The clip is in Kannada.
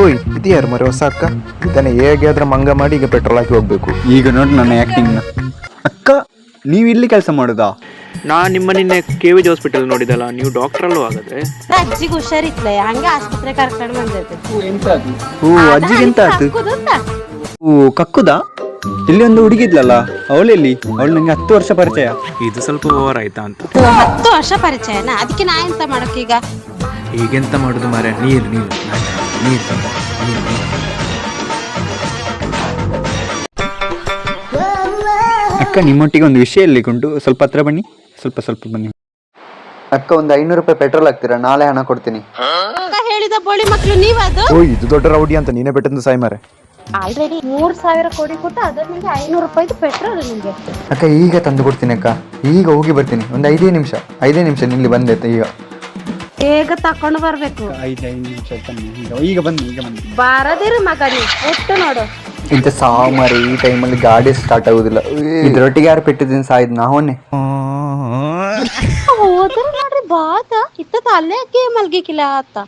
ಓಯ್ ಇದು ಯಾರು ಮರೆ ಹೊಸ ಅಕ್ಕ ಇದನ್ನ ಹೇಗೆ ಆದ್ರೆ ಮಂಗ ಮಾಡಿ ಈಗ ಪೆಟ್ರೋಲ್ ಹಾಕಿ ಹೋಗ್ಬೇಕು. ಈಗ ನೋಡಿ ನನ್ನ ಆ್ಯಕ್ಟಿಂಗ್ನ. ಅಕ್ಕ ನೀವು ಇಲ್ಲಿ ಕೆಲಸ ಮಾಡೋದಾ? ನಾನು ನಿಮ್ಮ ನಿನ್ನೆ KVG ಹಾಸ್ಪಿಟಲ್ ನೋಡಿದಲ್ಲ, ನೀವು ಡಾಕ್ಟ್ರಲ್ಲೂ ಆಗದೆ. ಅಜ್ಜಿಗೆ ಹುಷಾರಿತ್ಲ ಹಂಗೆ ಆಸ್ಪತ್ರೆ ಕರ್ಕೊಂಡು ಬಂದೈತೆ. ಓ ಅಜ್ಜಿಗೆ ಎಂತ ಆಯ್ತು? ಓ ಕಕ್ಕುದಾ? ಇಲ್ಲಿ ಒಂದು ಹುಡುಗಿದ್ಲಲ್ಲ, ಅವಳೆಲ್ಲಿ? ಅವಳು ನಂಗೆ 10 ವರ್ಷ ಪರಿಚಯ. ಇದು ಸ್ವಲ್ಪ ಓವರ್ ಆಯ್ತಾ ಅಂತ. 10 ವರ್ಷ ಪರಿಚಯನ, ಅದಕ್ಕೆ ನಾ ಎಂತ ಮಾಡಕ್ಕೀಗ? ಈಗೆಂತ ಮಾಡುದು ಮಾರ್ರೆ, ನೀರು ನೀರು ನೀರು ತಂದು ಅಕ್ಕ ನಿಮ್ಮೊಟ್ಟಿಗೆ ಒಂದು ವಿಷಯ ಇಲ್ಲಿಗುಂಟು, ಸ್ವಲ್ಪ ಹತ್ರ ಬನ್ನಿ. ಸ್ವಲ್ಪ ಬನ್ನಿ. ಅಕ್ಕ ಒಂದು 500 ರೂಪಾಯಿ ಪೆಟ್ರೋಲ್ ಹಾಕ್ತೀರಾ? ನಾಳೆ ಹಣ ಕೊಡ್ತೀನಿ. ಹೇಳಿದ ಬೋಳಿ ಮಕ್ಳು ನೀವದು? ಓಯ್ ಇದು ದೊಡ್ಡ ರೌಡಿ ಅಂತ ನೀನೇ ಬೆಟ್ಟಂತ ಸಾಯಿ ಮಾರೆ. ಆಲ್ರೆಡಿ 3000 ಕೋಟಿ ಕೊಟ್ಟು ಅದ್ರ ನಿಮ್ಗೆ 500 ರೂಪಾಯಿದು ಪೆಟ್ರೋಲ್ ನಿಮ್ಗೆ. ಅಕ್ಕ ಈಗ ತಂದು ಕೊಡ್ತೀನಿ ಅಕ್ಕ, ಈಗ ಹೋಗಿ ಬರ್ತೀನಿ. ಒಂದು 5 ನಿಮಿಷ ಇಲ್ಲಿ ಬಂದೆ ಈಗ. ಬೇಗ ತಕೊಂಡು ಬರ್ಬೇಕು. 5 ನಿಮಿಷ ಈಗ ಬನ್ನಿ. ಬಾರದಿರು ಮಗ, ನೀವು ಒಟ್ಟು ನೋಡು. ಇಂಥ ಸಾವು ಮಾರಿ ಈ ಟೈಮಲ್ಲಿ ಗಾಡಿ ಸ್ಟಾರ್ಟ್ ಆಗುದಿಲ್ಲ. ಇದ್ರೊಟ್ಟಿಗೆ ಯಾರು ಪೆಟ್ಟಿದ್ದೀನಿ ಸಾಯ್ದು ನಾವನ್ನೇ. ಹೋದ್ರೆ ನೋಡ್ರಿ ಬಾತ ಇತ್ತ ಅಲ್ಲೇ ಅಕ್ಕಿ ಮಲ್ಗಿಕ್ಕಿಲ್ಲ ಆತ.